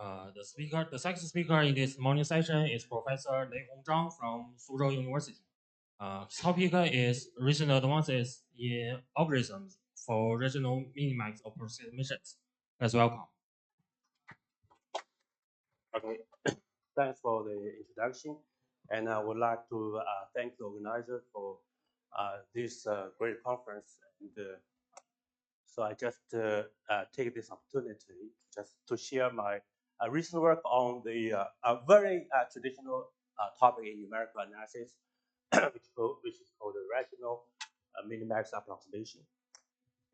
The second speaker in this morning session is Professor Lei-Hong Zhang from Suzhou University. His topic is recent advances in algorithms for regional minimax approximations. Let's welcome. Okay, thanks for the introduction, and I would like to thank the organizer for this great conference. And so I just take this opportunity just to share my recent work on the a very traditional topic in numerical analysis, which is called the rational minimax approximation.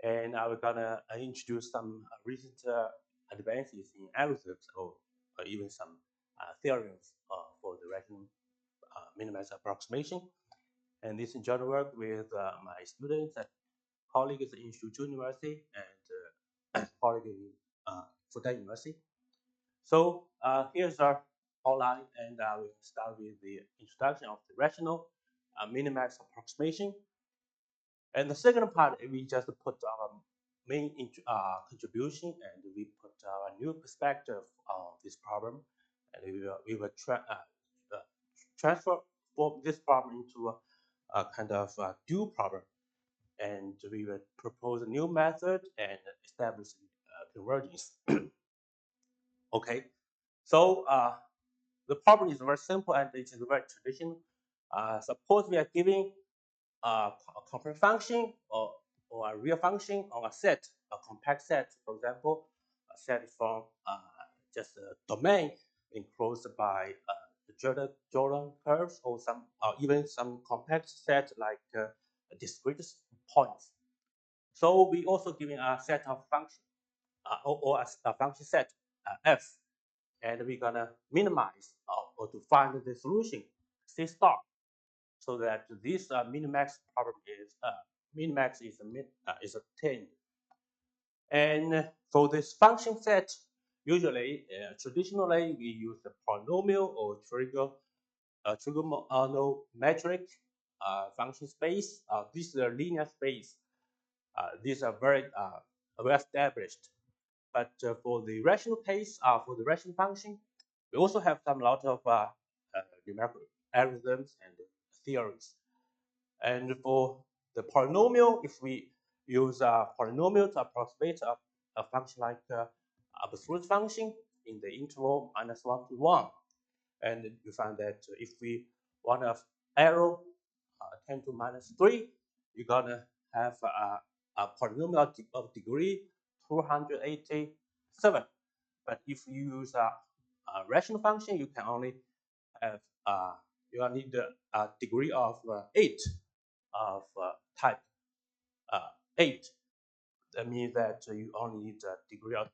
And I was gonna introduce some recent advances in algorithms or even some theorems for the rational minimax approximation. And this in joint work with my students and colleagues in Suzhou University and colleagues in Fudan University. So here's our outline, and we start with the introduction of the rational minimax approximation. And the second part, we just put our main contribution, and we put our new perspective on this problem, and we will transform this problem into a kind of dual problem, and we will propose a new method and establish convergence. Okay, so the problem is very simple and it is very traditional. Suppose we are giving a complex function or a real function on a set, a compact set, for example, a set from just a domain enclosed by the Jordan curves or some even some compact set like discrete points. So we also giving a set of function or a function set f, and we're gonna minimize or to find the solution C star, so that this minimax problem is obtained. And for this function set, usually traditionally we use the polynomial or trigonometric function space. This is a linear space. These are very well established. But for the rational case, for the rational function, we also have some lot of numerical algorithms and theories. And for the polynomial, if we use a polynomial to approximate a function like absolute function in the interval -1 to 1, and you find that if we want to arrow 10 to -3, you're gonna have a polynomial of degree 287. But if you use a rational function, you can only have you need a degree of 8 of type 8. That means that you only need a degree of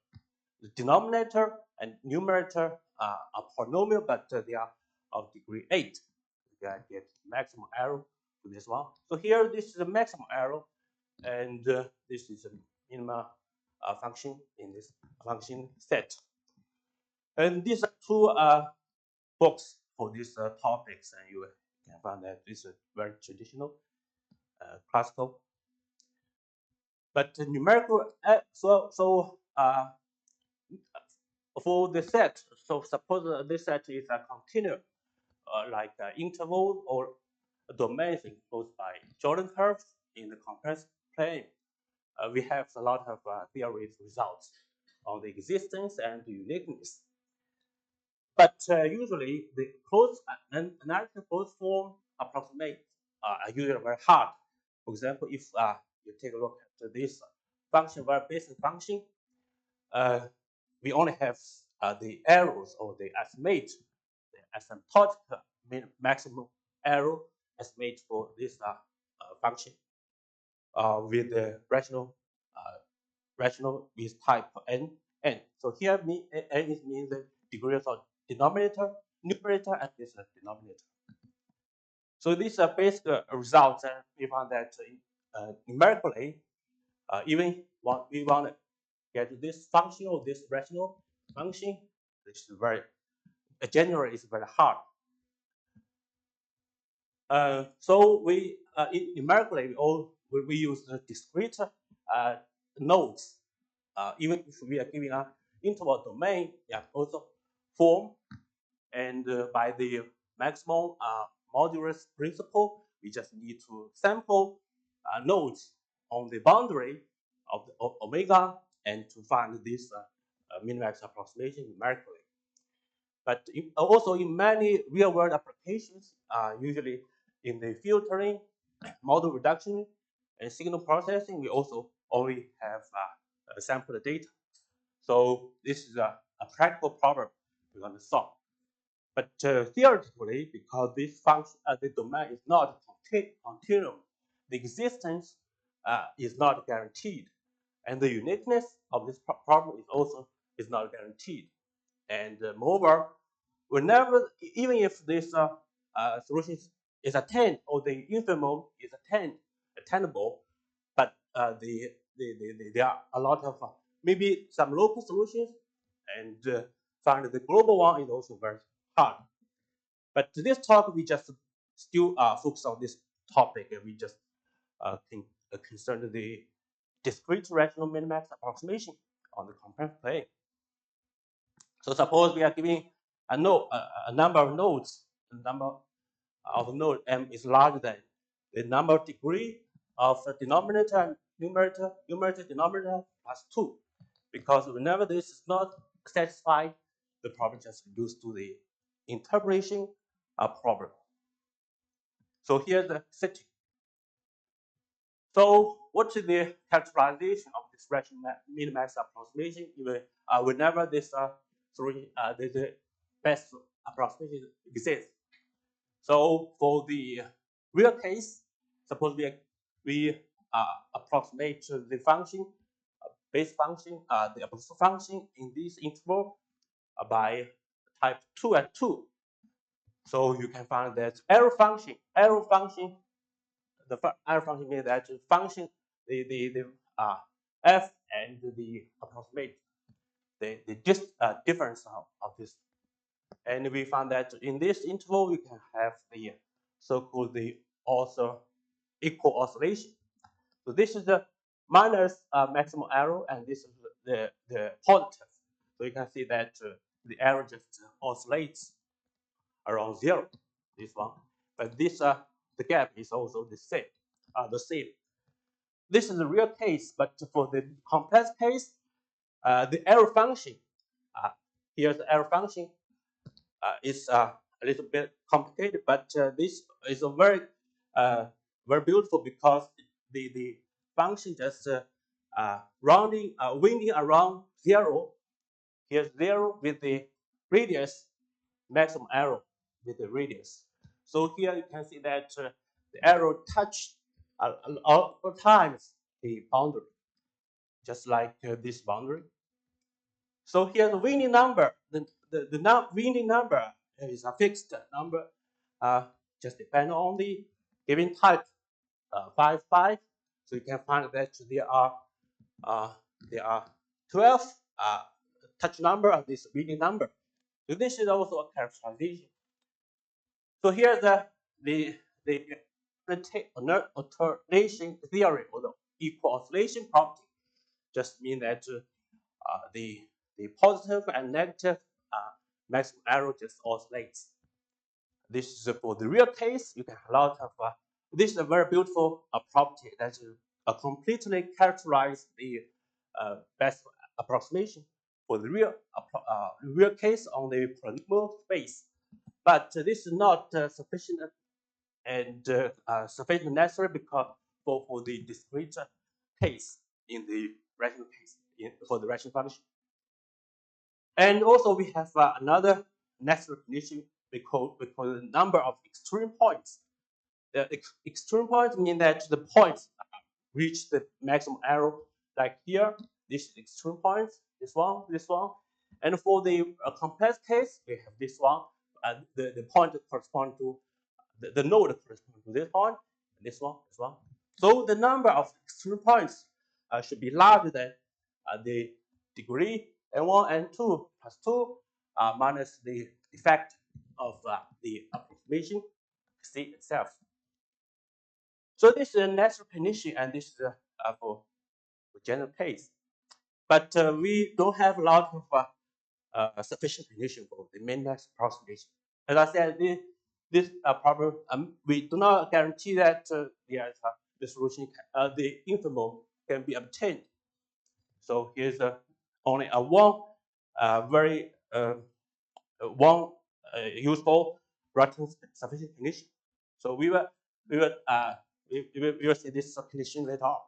the denominator and numerator are polynomial, but they are of degree 8. You can get maximum error for this one. So here, this is the maximum error, and this is a minimum function in this function set. And these are two books for these topics, and you can find that this is very traditional, classical. But numerical, for the set, so suppose this set is a continuum, like interval or domains enclosed by Jordan curves in the complex plane. We have a lot of theories results on the existence and the uniqueness. But usually the closed analytic closed form approximates are usually very hard. For example, if you take a look at this function, very basic function, we only have the arrows or the asymptotic maximum arrow estimate for this function with the rational with type n. So here n means the degree of denominator, numerator, and this denominator. So these are basic results, and we found that numerically, even what we want to get this function or this rational function, this is very generally is very hard. So we numerically we use the discrete nodes. Even if we are giving a interval domain also formed, and by the maximum modulus principle, we just need to sample nodes on the boundary of the omega and to find this minimax approximation numerically. But also in many real-world applications, usually in the filtering, model reduction, and signal processing, we also only have sample data. So this is a practical problem we're going to solve. But theoretically, because this function, the domain is not continuum, the existence is not guaranteed, and the uniqueness of this problem is not guaranteed. And moreover, whenever, even if this solution is attained or the infimum is attainable, but there are a lot of maybe some local solutions, and find the global one is also very hard. But this talk, we just still focus on this topic, and we just concern the discrete rational minimax approximation on the complex plane. So suppose we are giving a number of nodes, the number of node m is larger than the number of degree of the denominator and numerator denominator plus 2. Because whenever this is not satisfied, the problem just reduced to the interpolation problem. So here's the setting. So what is the characterization of this rational minimax approximation? Even whenever this the best approximation exists. So for the real case, suppose we approximate the function, base function, the absolute function in this interval by type 2 and 2. So you can find that error function, the error function means that the function, the f and the approximate, the difference of this. And we found that in this interval, we can have the so-called the also equal oscillation. So this is the minus maximum error, and this is the positive. So you can see that the error just oscillates around 0. This one, but this the gap is also the same. This is the real case, but for the complex case, the error function. Here's the error function. It's a little bit complicated, but this is a very beautiful because the function just winding around 0. Here's 0 with the radius, maximum error with the radius. So here you can see that the arrow touched all times the boundary, just like this boundary. So here the winning number, the winning number is a fixed number, just depend on the given type 5, 5. So you can find that there are 12 touch number of this winning number. So this is also a characterization. So here's the alternation theory, or the equal oscillation property. Just mean that the positive and negative maximum error just oscillates. This is for the real case. You can have a lot of this is a very beautiful property that completely characterize the best approximation for the real case on the polynomial space. But this is not sufficient and sufficient necessary because for the discrete case in the rational case for the rational function. And also we have another necessary condition because the number of extreme points. The extreme points mean that the points reach the maximum error. Like here, this is extreme points. This one. And for the complex case, we have this one. The point correspond to the node corresponds to this point, and this one. So the number of extreme points should be larger than the degree n1, n2 plus 2 minus the effect of the approximation C itself. So this is a natural condition, and this is for general case. but we don't have a lot of sufficient condition for the Minimax approximation. As I said, this problem, we do not guarantee that the solution, the infimum can be obtained. So here's only a one very one useful writing sufficient condition. So we will see this condition later on.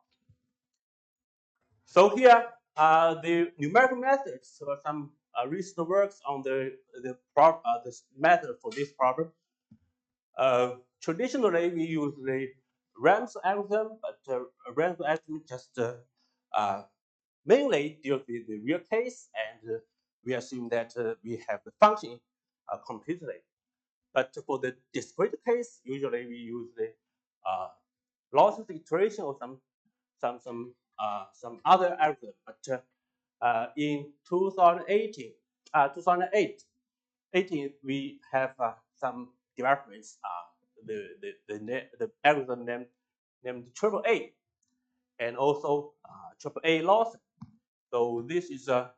So here the numerical methods. So some recent works on this method for this problem. Traditionally, we use the Ram's algorithm, but Ram's algorithm just mainly deals with the real case, and we assume that we have the function completely. But for the discrete case, usually we use the lossless iteration or some other algorithm. But in 2018, we have some developments. The algorithm named AAA, and also AAA loss. So this is a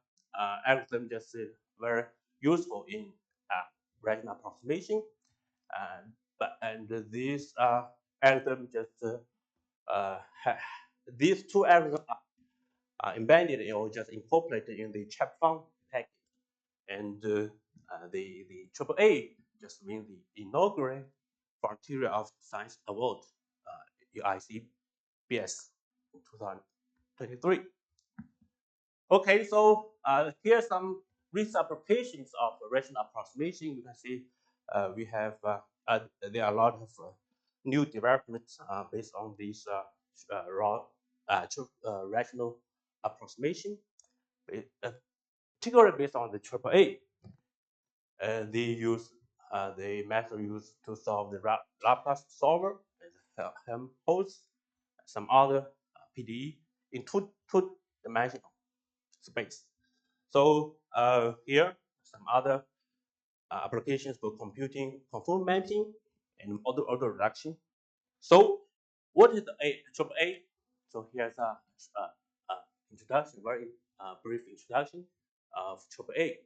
algorithm just very useful in rational approximation. And this algorithm just these two algorithms are embedded or just incorporated in the chapfun package. And the AAA just means the inaugural Frontier of Science Award, UICBS in 2023. Okay, so here's some recent applications of rational approximation. You can see we have there are a lot of new developments based on this rational approximation, particularly based on the AAA. The method used to solve the Laplace solver, Helmholtz, some other PDE in two-dimensional space. So here some other applications for computing conformal mapping and order reduction. So what is AAA? So here's a introduction, very brief introduction of AAA.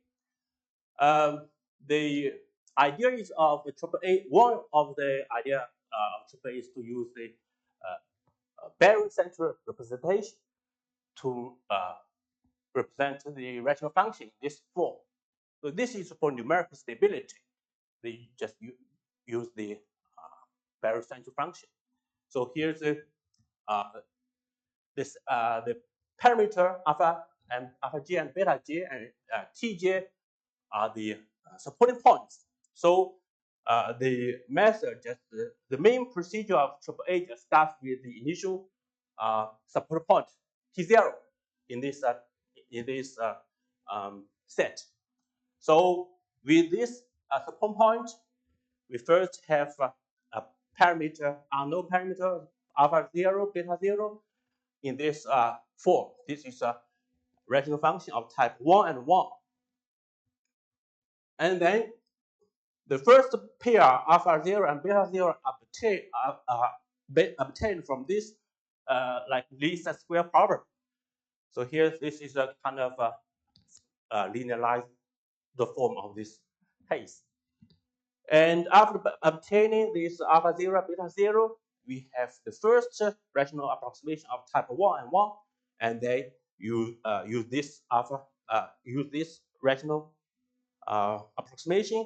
The idea is of the AAA. One of the idea of AAA is to use the barycentric representation to represent the rational function in this form. So this is for numerical stability. They just use the barycentric function. So here's the parameter alpha j and beta j and tj are the supporting points. So the method just the main procedure of AAA just starts with the initial support point t0 in this set. So with this support point, we first have a parameter, unknown parameter alpha 0, beta 0 in this form. This is a rational function of type 1 and 1. And then the first pair alpha 0 and beta 0 are obtained from this like least square problem. So here this is a kind of linearized the form of this case. And after obtaining this alpha 0, beta 0, we have the first rational approximation of type 1 and 1, and they use this rational approximation.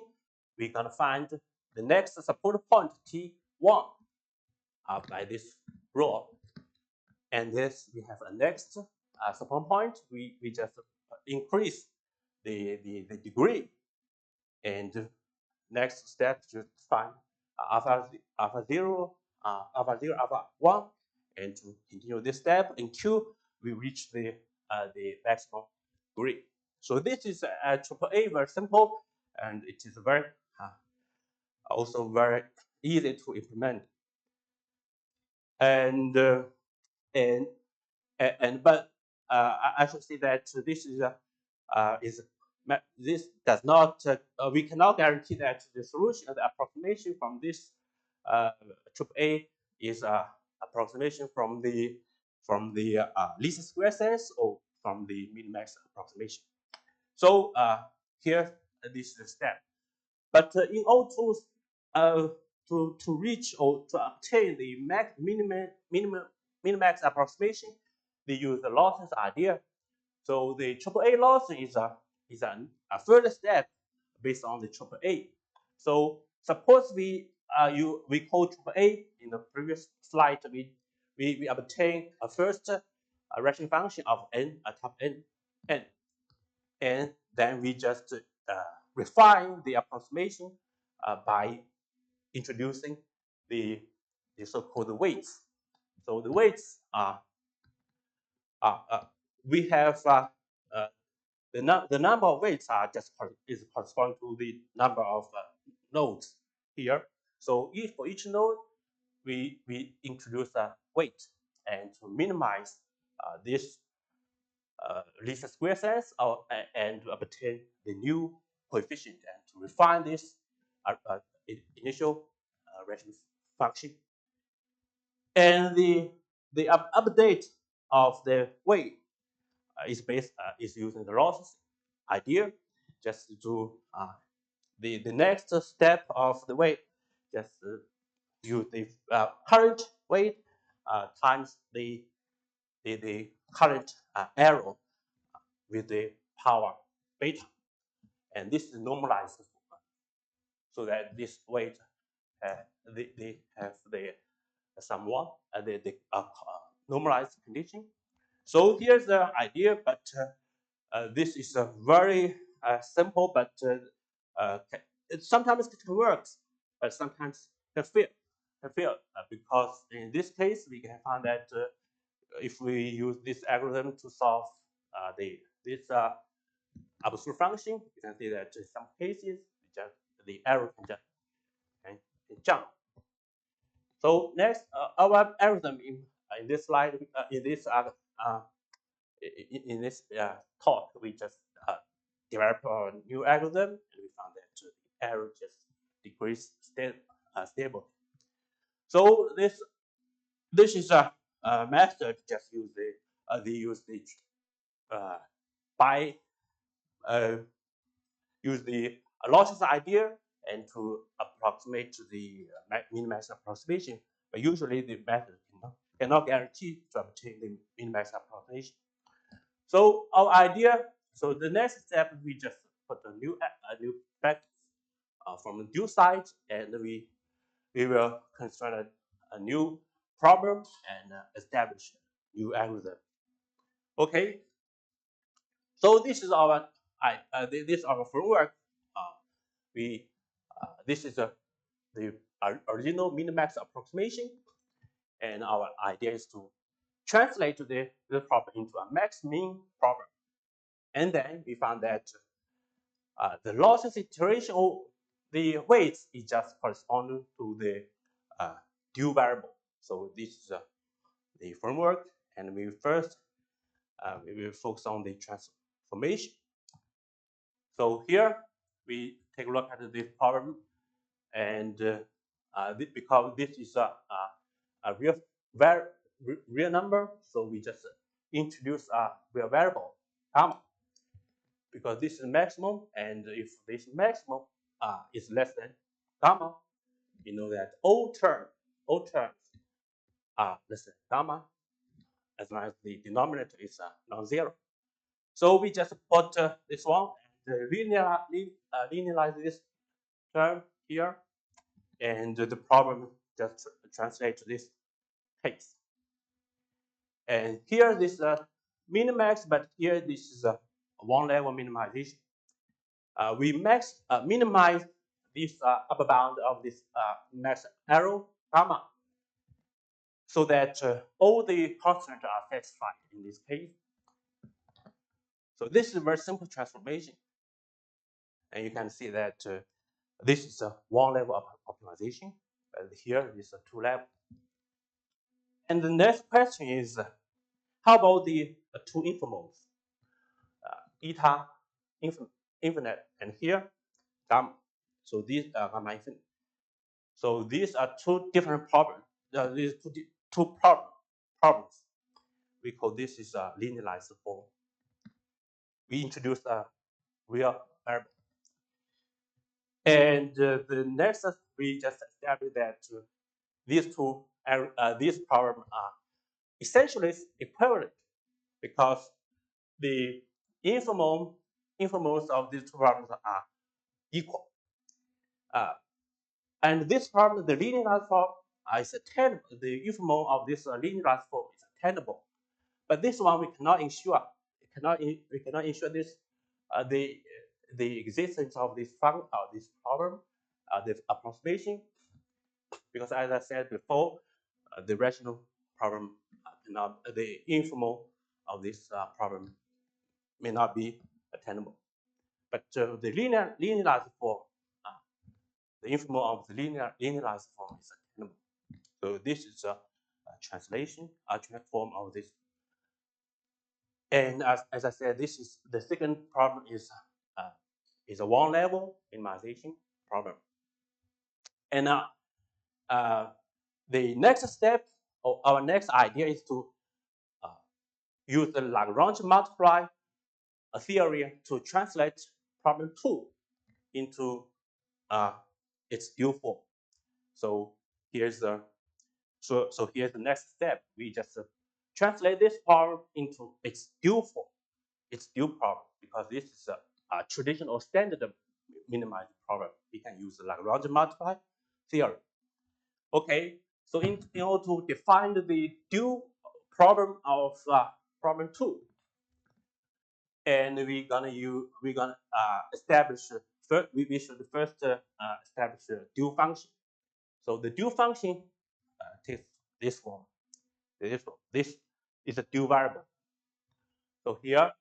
We're gonna find the next support point T1 by this rule, and this we have a next support point. We just increase the degree, and next step just find alpha 0, alpha 1, and to continue this step until we reach the maximum degree. So this is AAA, very simple, and it is very also very easy to implement. But I should say that this this does not we cannot guarantee that the solution, the approximation from this AAA is approximation from the least square sense or from the minimax approximation. So here this is the step. But in order to reach or to obtain the minimax approximation, they use the lossless idea. So the AAA loss is a further step based on the AAA. So suppose we call AAA in the previous slide. We obtain a first rational function of n, a top n, and then we just refine the approximation by introducing the so-called weights. So the weights are we have the number of weights are just correspond to the number of nodes here. So for each node, we introduce a weight, and to minimize this least square sense and to obtain the new coefficient and to refine this initial rational function. And the update of the weight is using the lossless idea. Just to do the next step of the weight, just use the current weight times the current arrow with the power beta, and this is normalized so that this weight they have the somewhat the normalized condition. So here's the idea, but this is a very simple, but sometimes it works, but sometimes it fail because in this case we can find that if we use this algorithm to solve this absolute function, you can see that in some cases the error can jump. So next, our algorithm in this slide, in this talk, we just develop a new algorithm, and we found that the error just decreased stable. So this is a method. Just use the by use the lossless idea and to approximate to the minimax approximation. But usually the method cannot guarantee to obtain the minimax approximation. So our idea, so the next step, we just put a new factors from the due side, and we will construct a new problem and establish a new algorithm. Okay, so this is our framework. We this is the original minimax approximation, and our idea is to translate the problem into a max-min problem. And then we found that the lossless iteration or the weights is just corresponding to the due variable. So this is the framework, and we will focus on the transformation. So here we take a look at this problem, and because this is a real number, so we just introduce a real variable gamma, because this is maximum, and if this maximum is less than gamma, you know that all terms are less than gamma as long as the denominator is non-zero. So we just put this one and linearize this term here, and the problem just translates to this case. And here this minimax, but here this is a one level minimization. We minimize this upper bound of this max arrow gamma, so that all the constants are satisfied in this case. So this is a very simple transformation, and you can see that this is a one level of optimization, and here is a two level. And the next question is, how about the two informals, eta infinite, and here gamma? So these are gamma infinite. So these are two different problems. These two problems. We call this is a linearized form. we introduce a real variable. And the next, we just established that these problems are essentially equivalent because the informals of these two problems are equal. And this problem, the linearized form, is attainable. The informal of this linearized form is attainable. But this one we cannot ensure. We cannot ensure this the existence of this this problem, this approximation, because as I said before, the rational problem cannot the informal of this problem may not be attainable. But the linearized form, the informal of the linearized form is attainable. So this is a translation, a transform of this. And as I said, this is the second problem is a one level minimization problem. And the next step, or our next idea, is to use the Lagrange multiply theory to translate problem 2 into its dual form. So here's the here's the next step. We just translate this problem into its dual form, its dual problem, because this is a traditional standard minimizing problem. We can use the Lagrange multiply theory. Okay, so in order to define the dual problem of problem 2, and we're gonna establish first. We should first establish a dual function. So the dual function takes this form. This is a dual variable. So here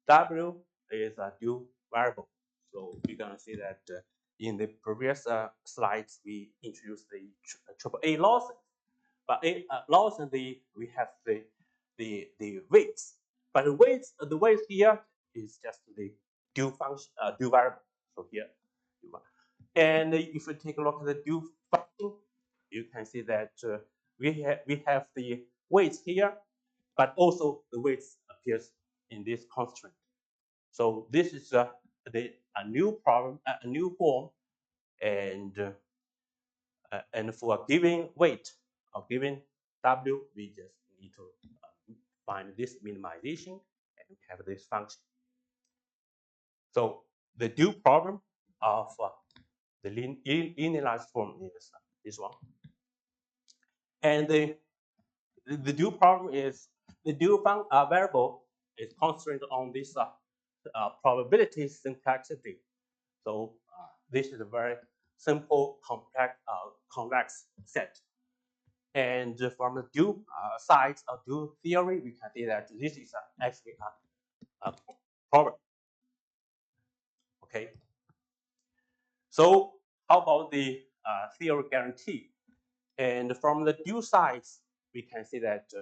W is a dual variable. So we're gonna see that in the previous slides we introduced the triple A laws, but laws we have the weights. But the weights here is just the dual function, dual variable. So here, and if you take a look at the dual function, you can see that we have the weights here, but also the weights appears in this constraint. So this is a new problem, a new form, and for a given weight or given W, we just need to find this minimization and have this function. So the dual problem of the linearized form is this one, and the dual problem is the dual variable is constrained on this probability syntacticity. So this is a very simple convex set. And from the dual sides of dual theory, we can see that this is actually a problem. Okay. So how about the theory guarantee? And from the dual sides, we can see that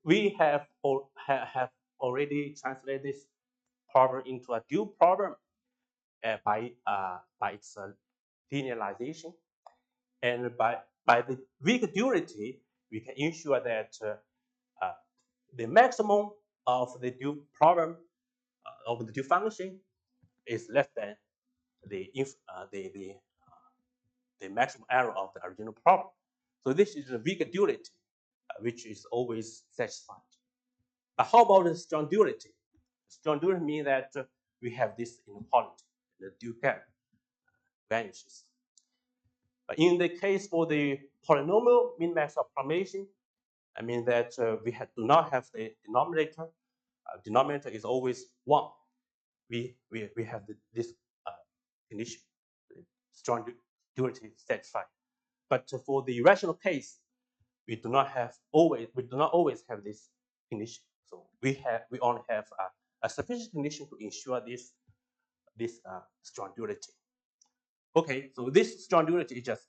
we have already translated this problem into a dual problem by its linearization, and by the weak duality, we can ensure that the maximum of the dual problem of the dual function is less than the the maximum error of the original problem. So this is the weak duality, which is always satisfied. But how about the strong duality? Strong duality means that we have this inequality. The dual gap vanishes. But in the case for the polynomial min-max approximation, I mean that we do not have the denominator. Denominator is always 1. We have this condition, strong duality satisfied. But for the rational case, we do not always have this condition. So we only have a sufficient condition to ensure this strong duality. Okay, so this strong duality is just,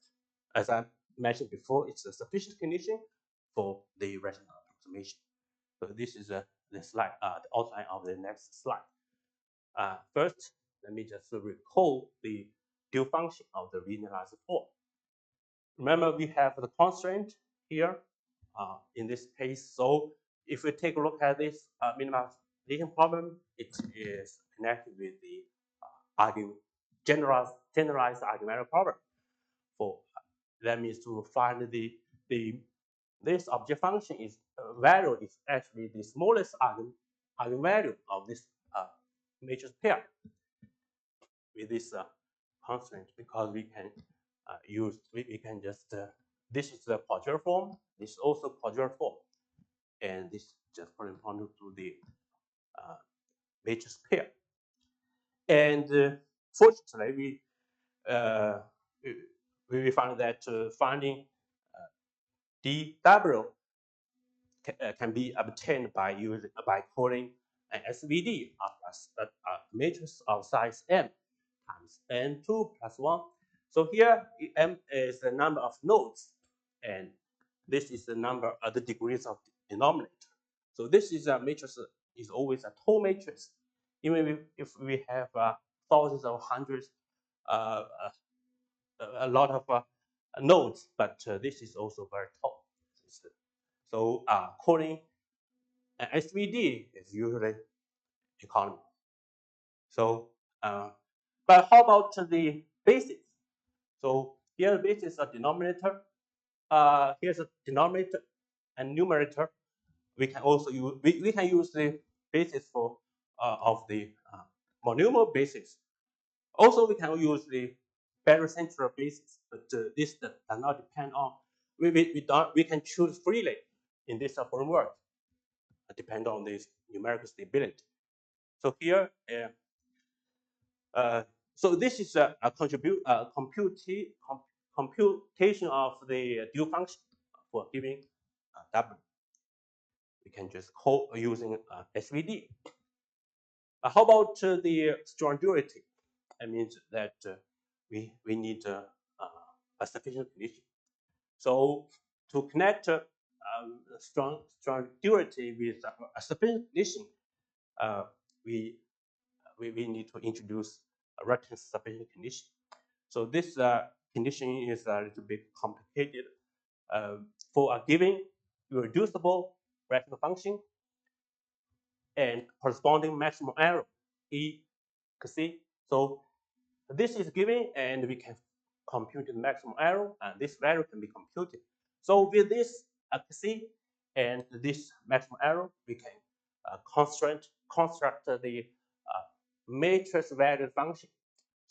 as I mentioned before, it's a sufficient condition for the rational approximation. So this is the slide, the outline of the next slide. First, let me just recall the dual function of the linearized form. Remember, we have the constraint here in this case. So if we take a look at this Lei-Hong problem, it is connected with the generalized argumentative problem. For that means to find the this object function is value is actually the smallest eigenvalue of this matrix pair with this constraint, because we can we can just this is the quadratic form, this is also quadratic form, and this just corresponds to the matrix pair. And fortunately, uh, we found that finding dw can be obtained by calling an SVD of a matrix of size m times n2 plus 1. So here m is the number of nodes, and this is the number of the degrees of the denominator. So this is a matrix is always a tall matrix, even if we have thousands or hundreds, uh, a lot of nodes, but this is also very tall. So calling an SVD is usually economy. So, but how about the basis? So here the basis is a denominator. Here's a denominator and numerator. We can also use we can use the basis for of the monomial basis. Also, we can use the barycentral basis, but this does not depend on we can choose freely in this framework, depend on this numerical stability. So here, so this is a computation of the dual function for giving W. We can just call using SVD. How about the strong duality? That means that we need a sufficient condition. So to connect strong duality with a sufficient condition, we need to introduce a reference sufficient condition. So this condition is a little bit complicated. For a given irreducible rational function and corresponding maximum error, E, C. So this is given, and we can compute the maximum error, and this value can be computed. So with this C and this maximum error, we can construct the matrix valued function.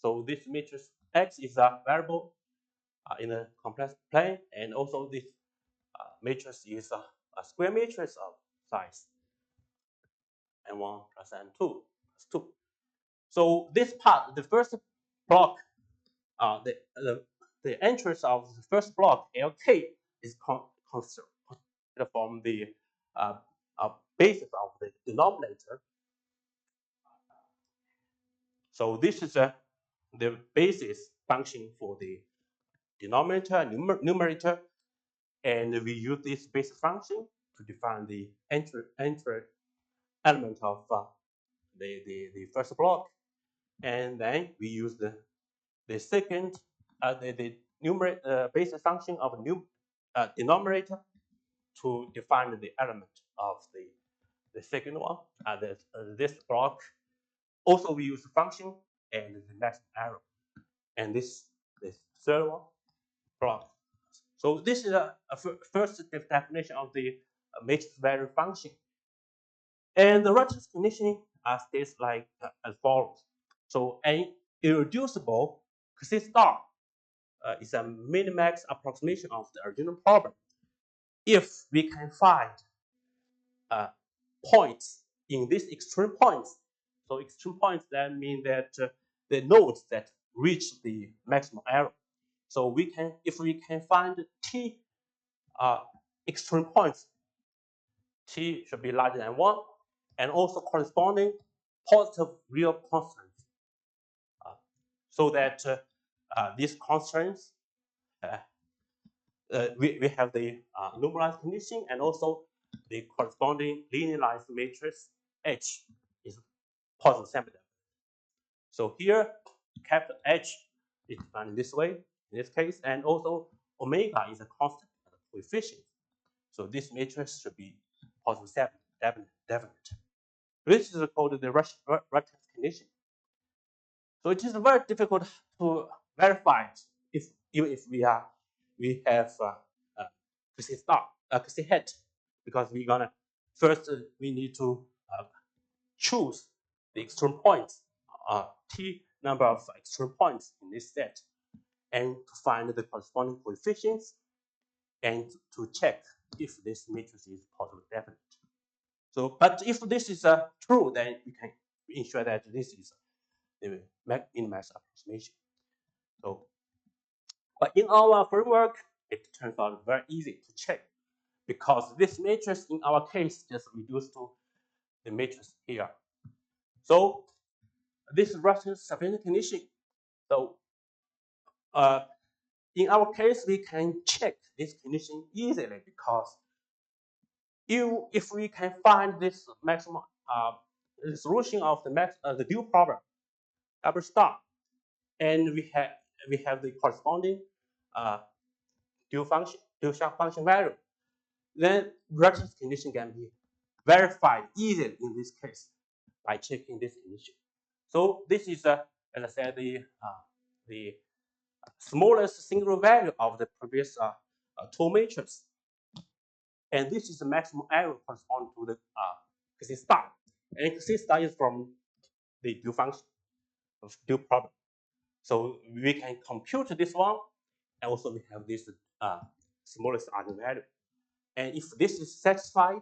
So this matrix X is a variable in a complex plane, and also this matrix is a square matrix of size n1 plus n2 plus 2. So this part, the first block, the entries of the first block LK is constructed from the basis of the denominator. So this is the basis function for the denominator and numerator, and we use this basis function to define the entry element of the first block, and then we use the second the numerator basis function of denominator to define the element of the second one. This block also we use function and the maximum error, and this third one block. So this is a first definition of the matrix value function. And the reference condition states like as follows. So an irreducible C star is a minimax approximation of the original problem if we can find points in these extreme points. So extreme points that mean that the nodes that reach the maximum error. So we can, if we can find t extreme points, t should be larger than 1, and also corresponding positive real constants, so that these constraints we have the normalized condition, and also the corresponding linearized matrix H is positive sample depth. So here, capital H is defined in this way, in this case, and also omega is a constant coefficient. So this matrix should be positive sample definite. This is called the reference condition. So it is very difficult to verify if even if we have QC star, QC head, because we're gonna first we need to choose the extreme points, t number of extreme points in this set, and to find the corresponding coefficients, and to check if this matrix is positive definite. So, but if this is true, then we can ensure that this is the Minimax approximation. So, but in our framework, it turns out very easy to check, because this matrix in our case just reduced to the matrix here. So this is reference sufficient condition. So in our case, we can check this condition easily, because if we can find this maximum solution of the dual problem, double star, and we have the corresponding dual function value, then reference condition can be verified easily in this case by checking this condition. So this is, as I said, the smallest single value of the previous two matrix, and this is the maximum error corresponding to the QC star, and QC star is from the dual function of dual problem. So we can compute this one, and also we have this smallest eigenvalue. And if this is satisfied,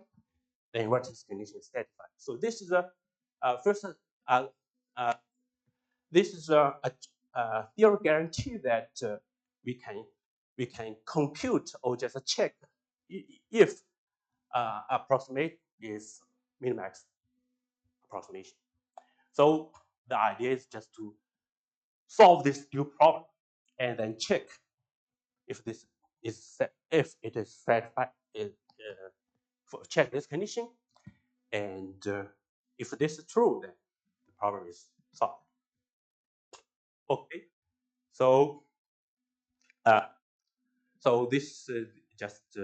then reference condition is satisfied. So this is a first this is a theory guarantee that we can compute or just check if approximate is minimax approximation. So the idea is just to solve this dual problem and then check if this is if it is satisfied. Check this condition, and if this is true, then the problem is solved. Okay, so so this is just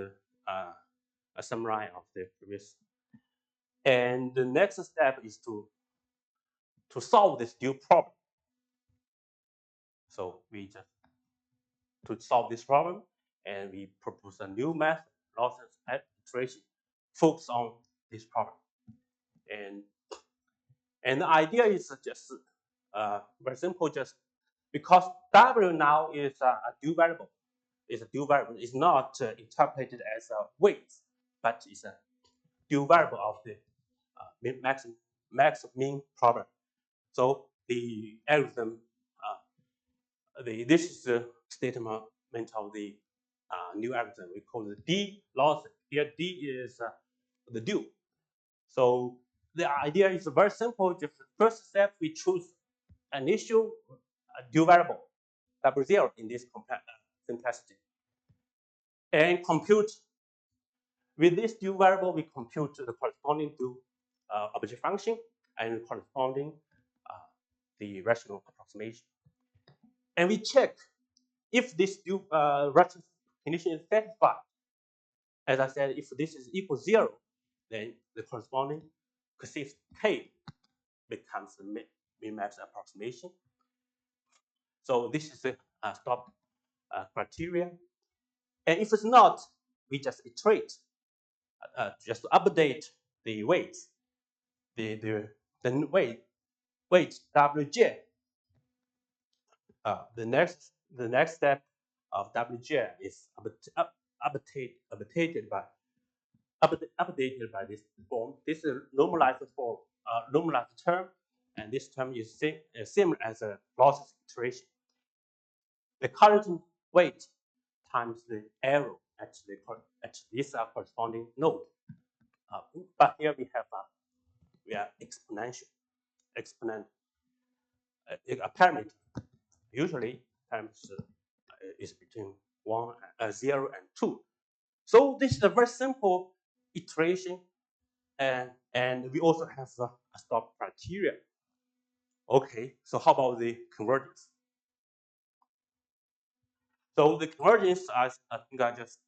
a summary of the previous. And the next step is to solve this dual problem. So we just to solve this problem, and we propose a new method, lossless iteration, focus on this problem. And the idea is just very simple, just because W now is a dual variable. It's a dual variable. It's not interpreted as a weight, but it's a dual variable of the max min problem. So the algorithm, this is the statement of the new algorithm. We call it D loss. Here D is the dual. So the idea is very simple. Just the first step, we choose an initial dual variable, W0 in this simplicity, and compute. With this dual variable, we compute the corresponding dual object function and corresponding the rational approximation. And we check if this dual reference condition is satisfied. As I said, if this is equal 0, then the corresponding coefficient k becomes the min-max approximation. So this is the stop criteria. And if it's not, we just iterate, just to update the weights, the weight Wj. The next step of Wj is updated by this form. This is normalized form, normalized term, and this term is similar as a lossless iteration. The current weight times the error at this corresponding node. But here we are exponent a parameter. Usually parameters is between 0 and 2. So this is a very simple iteration, and we also have a stop criteria. Okay, so how about the convergence? So the convergence, I think I just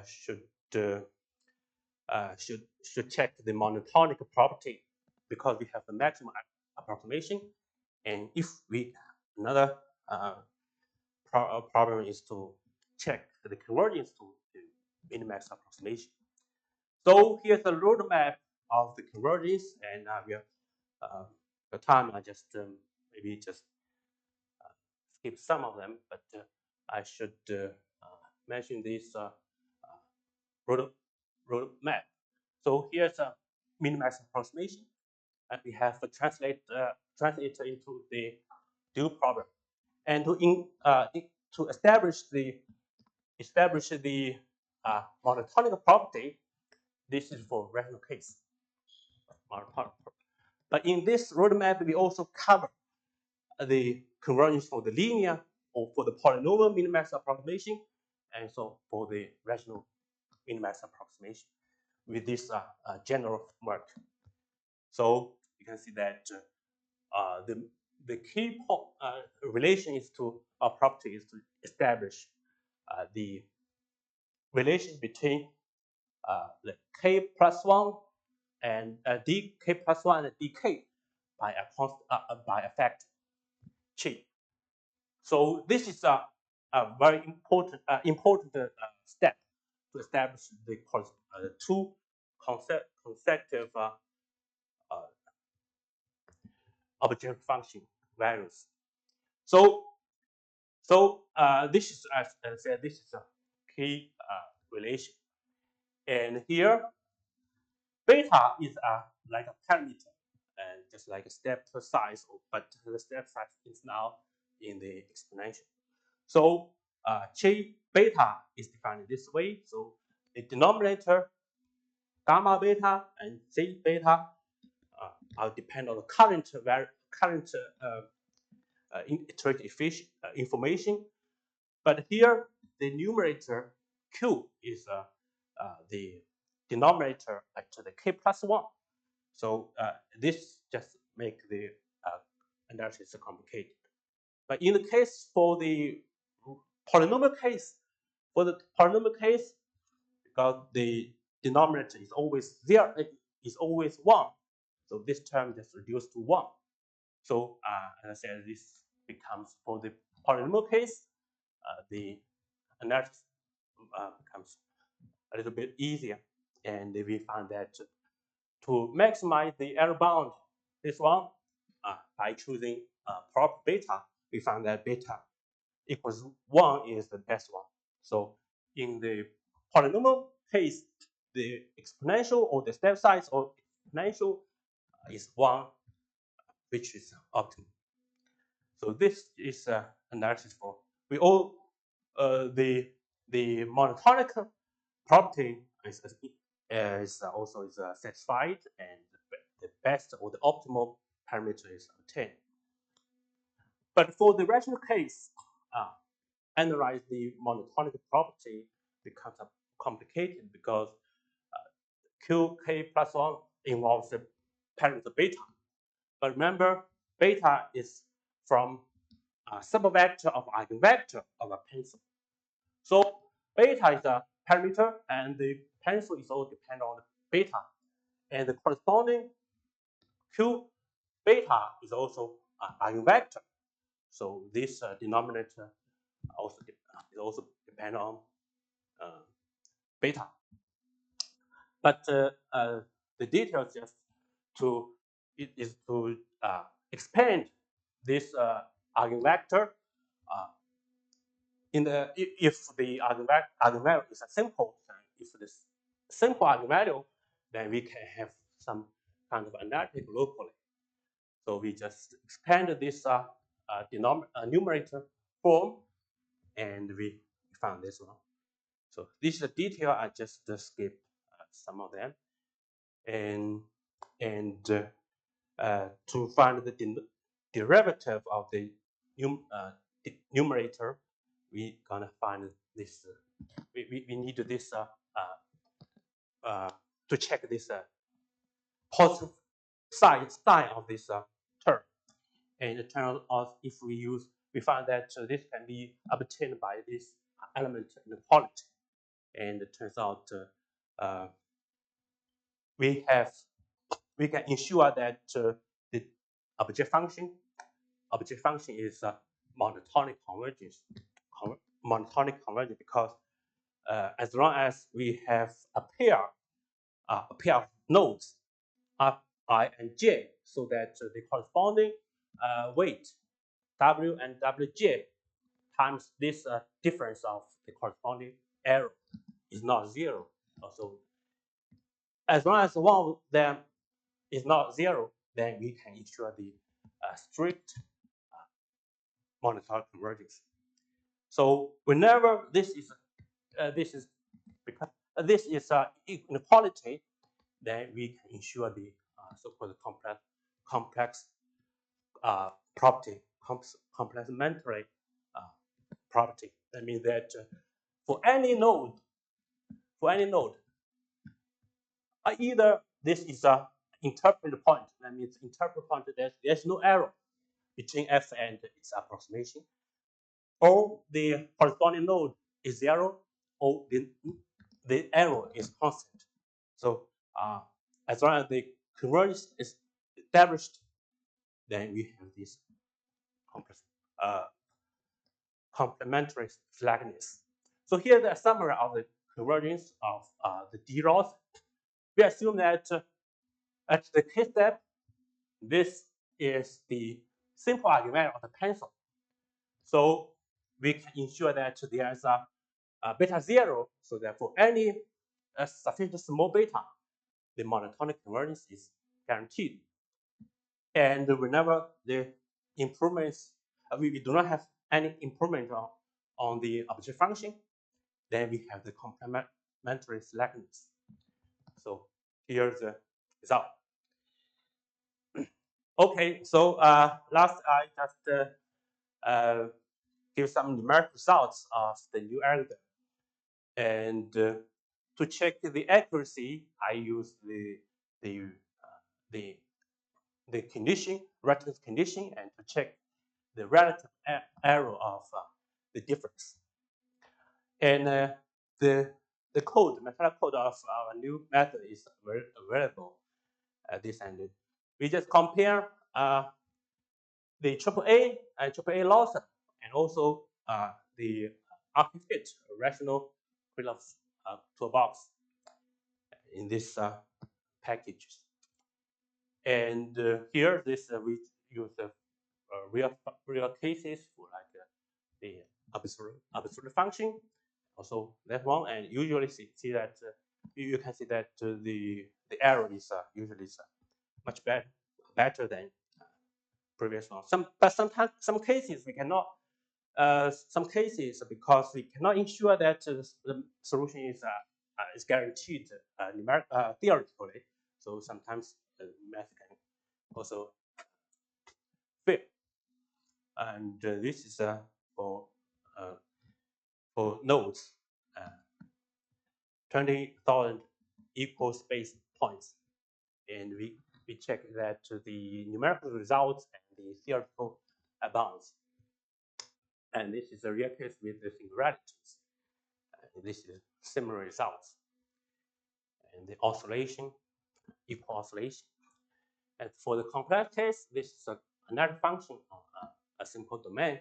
should should check the monotonic property because we have the maximum approximation. And if we another problem is to check the convergence to the minimax approximation. So here's the roadmap of the convergence, and the time I just maybe just skip some of them, but I should mention this roadmap. So here's a minimax approximation, and we have to translate it into the dual problem. And to establish the monotonic property, this is for rational case. But in this roadmap, we also cover the convergence for the linear or for the polynomial minimax approximation, and so for the rational minimax approximation with this general framework. So you can see that the key relation is to property is to establish the relation between the k plus 1 and dk plus 1 and dk by a factor g. So this is a very important step to establish the two consecutive objective function values. So this is, as I said, this is a key relation. And here, beta is like a parameter, and just like a step size, but the step size is now in the exponential. So J beta is defined this way. So the denominator gamma beta and Z beta are depend on the current iterate information. But here the numerator Q is the denominator at the K plus 1. So this just make the analysis complicated. But in the case for the polynomial case, because the denominator is always there, it is always 1. So this term just reduced to 1. So as I said, this becomes for the polynomial case, the analysis becomes a little bit easier. And we found that to maximize the error bound, this one, by choosing proper beta, we found that beta equals 1 is the best one. So in the polynomial case, the exponential or the step size or exponential is 1, which is optimal. So this is analysis for we all the monotonic property is also satisfied, and the best or the optimal parameter is obtained. But for the rational case, analyze the monotonic property becomes complicated because qk plus 1 involves the parameter beta. But remember, beta is from a subvector of eigenvector of a pencil. So beta is a parameter, and the pencil is all dependent on the beta. And the corresponding q beta is also an eigenvector. So this denominator also depend on beta. But the details just is to expand this eigenvector if the eigenvalue is a simple, if this simple eigenvalue, then we can have some kind of analytic locally. So we just expand this numerator form, and we found this one. So this is a detail. I just skipped some of them, and to find the derivative of the numerator, we gonna find this. We need this to check this positive sign of this term. And it turns out if we find that this can be obtained by this element inequality. And it turns out we can ensure that the object function is monotonic convergence, because as long as we have a pair of nodes I and j, so that the corresponding weight w and wj times this difference of the corresponding error is not zero. So as long as one of them is not zero, then we can ensure the strict monotonic convergence. So whenever this is because this is inequality, then we can ensure the so-called complex property, complementary uh, property. That means that for any node, either this is a interpret point. That means interpret point that there's no error between f and its approximation, or the corresponding node is zero, or the error is constant. So as long as the convergence is established, then we have this uh, complementary flatness. So here's a summary of the convergence of the D laws. We assume that at the k step, this is the simple argument of the pencil. So we can ensure that there is a beta 0, so that for any sufficient small beta, the monotonic convergence is guaranteed. And whenever the improvements, we do not have any improvement on the object function, then we have the complementary slackness. So here's the result. Okay, so last I just give some numeric results of the new algorithm. And to check the accuracy, I use the condition, reference condition, and to check the relative error of the difference. And the code, mathematical code of our new method is available at this end. We just compare the AAA and AAA loss, and also the ArchiFit rational Krylov toolbox in this packages. And here, this we use real cases for like the absolute function. Also that one, and usually see that you can see that the error is usually much better than previous one. Sometimes some cases we cannot. Some cases because we cannot ensure that the solution is guaranteed theoretically. So sometimes math can also fail. And this is for nodes, 20,000 equal space points, and we check that the numerical results and the theoretical bounds. And this is a real case with the singularities. This is similar results. And the oscillation, equal oscillation. And for the complex case, this is another function of a simple domain.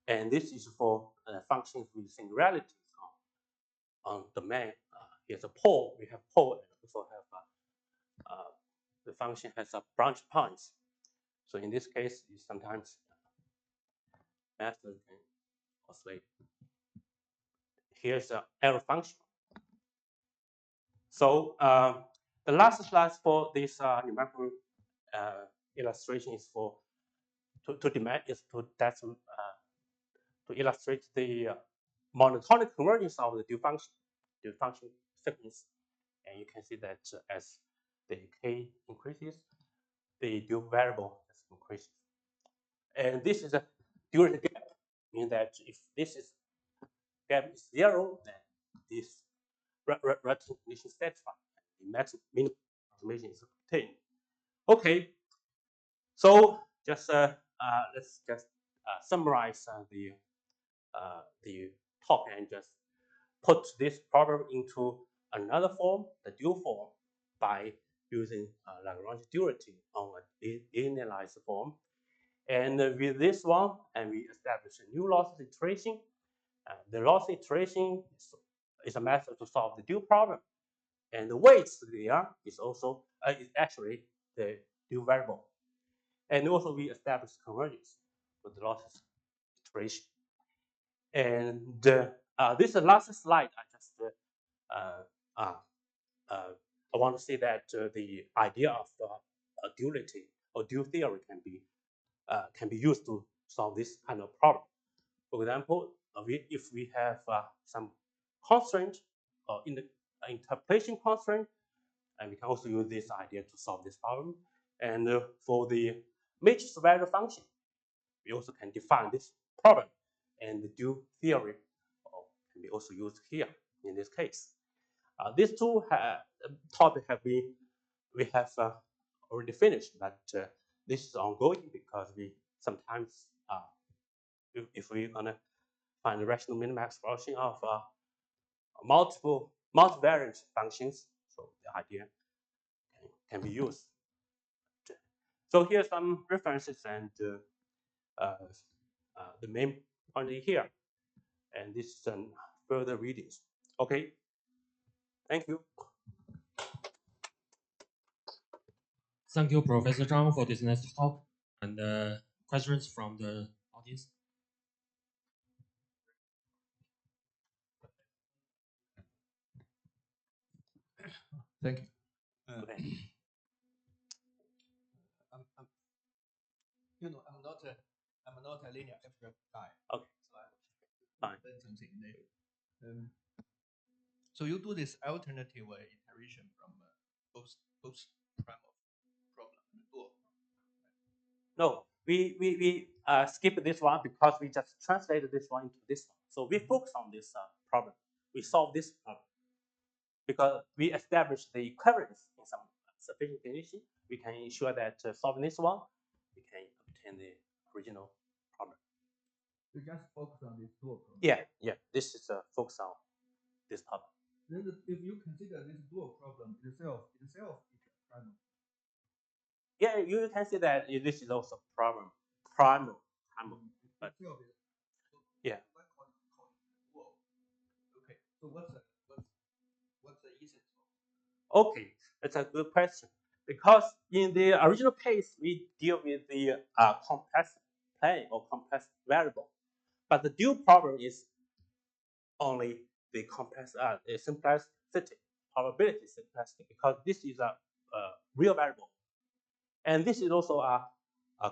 And this is for functions with singularities on domain. Here's a pole. We have pole, and also have the function has a branch points. So in this case, you sometimes method can oscillate. Here's the error function. So the last slide for this numerical illustration is for to illustrate the monotonic convergence of the due function sequence. And you can see that as the k increases, the due variable increases. And this is a during the gap, meaning that if this is gap is zero, then this relative condition is satisfied. The maximum minimum approximation is obtained. Okay, so just let's just summarize the talk and just put this problem into another form, the dual form. by using Lagrange duality on a linearized form. And with this one, and we establish a new loss iteration. The loss iteration is a method to solve the dual problem. And the weights there is also is actually the dual variable. And also we establish convergence with the losses iteration. And this is the last slide. I want to say that the idea of duality or dual theory can be used to solve this kind of problem. For example, if we have some constraint or in the interpolation constraint, and we can also use this idea to solve this problem. And for the matrix value function, we also can define this problem, and the dual theory can be also used here in this case. These two topics we have already finished, but this is ongoing because we sometimes if we're gonna find the rational minimax function of multivariate functions, so the idea can be used. So here's some references and the main point here, and this is some further readings. Okay, thank you. Thank you, Professor Zhang, for this nice talk. And questions from the audience? Thank you. Okay. I'm not a linear algebra guy. Okay. So Fine. learn something new. So you do this alternative iteration from both primal problem and dual. No, we skip this one because we just translated this one into this one. So we focus on this problem. We solve this problem because we established the equivalence in some sufficient condition. We can ensure that solving this one, we can obtain the original problem. You just focus on this dual problem. Yeah. This is focus on this problem. Then if you consider this dual problem itself is primal. Yeah, you can see that this is also primal. But yeah. Okay. So what's the essence of? Okay, that's a good question. Because in the original case, we deal with the complex plane or complex variable, but the dual problem is only the complex the simplicity, probability simplicity, because this is a real variable, and this is also a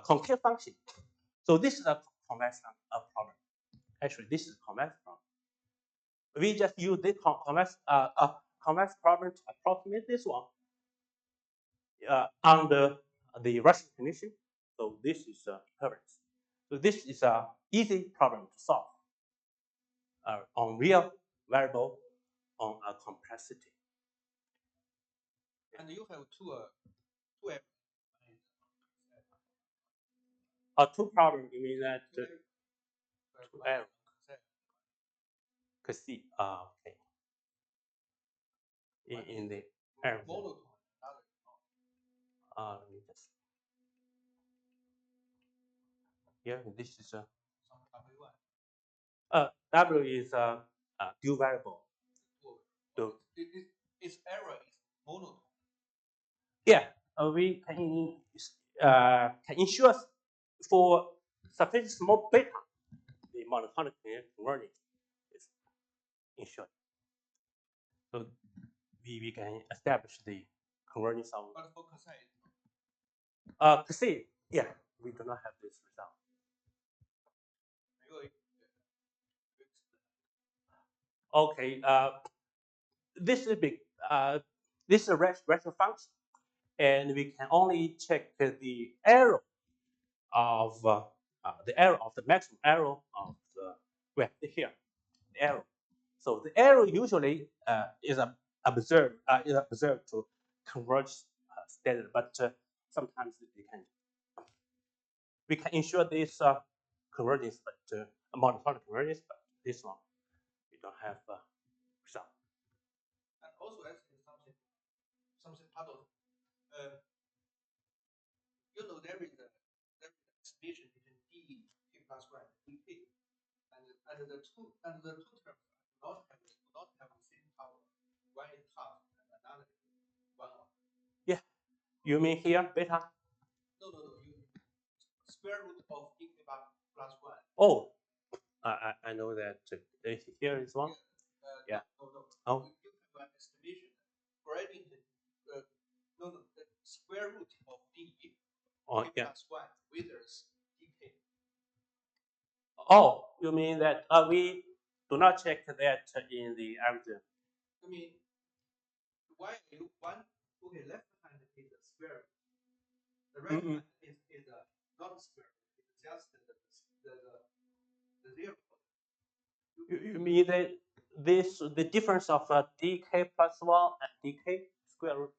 concave function. So this is a convex problem. Actually, this is a convex problem. We just use this convex problem to approximate this one under the rational condition. So this is equivalence. So this is an easy problem to solve on real variable on a complexity. And you have two Two problems, you mean that two errors. See, okay. In the error. Let me just. Yeah, this is W is a dual variable. Its error is monotone. Yeah, we can ensure for sufficient small beta, the monotonic convergence is ensured. So we can establish the convergence of. But for cosine. Cosine, yeah, we do not have this result. Okay, this is big. This is a rational function, and we can only check the error of the maximum error of the here the error. So the error usually is observed to converge steadily, but sometimes we can ensure this convergence, but monotonic convergence, but this one we don't have result. And also, I think something there is an estimation between d k plus 1 and dk, and the two terms do not have the same power. One is half and another is 1/2. Yeah, you mean here beta? No. You square root of dk plus 1. Oh, I know that here is one. Yeah. Yeah. No. Oh. You have an estimation. Grabbing the square root of d Oh, k yeah. plus 1 with dk. Oh, you mean that we do not check that in the algorithm? I mean, why you want? Okay, left hand is a square root. The right hand is not square root. It's just the zero. You mean that the difference of dk plus 1 and dk square root?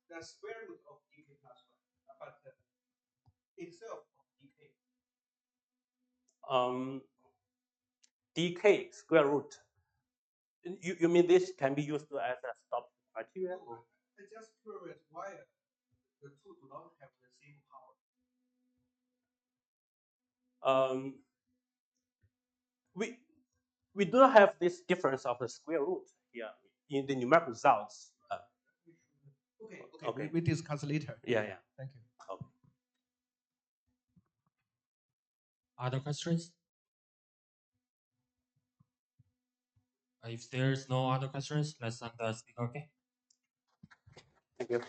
The square root of dk plus 1, but itself of dk. Dk square root. You mean this can be used as a stop criteria? No, I'm just curious why the two do not have the same power. We do not have this difference of the square root here in the numerical results. Okay. We discuss later. Yeah. Thank you. Okay. Other questions? If there's no other questions, let's end the speaker. Okay. Thank you.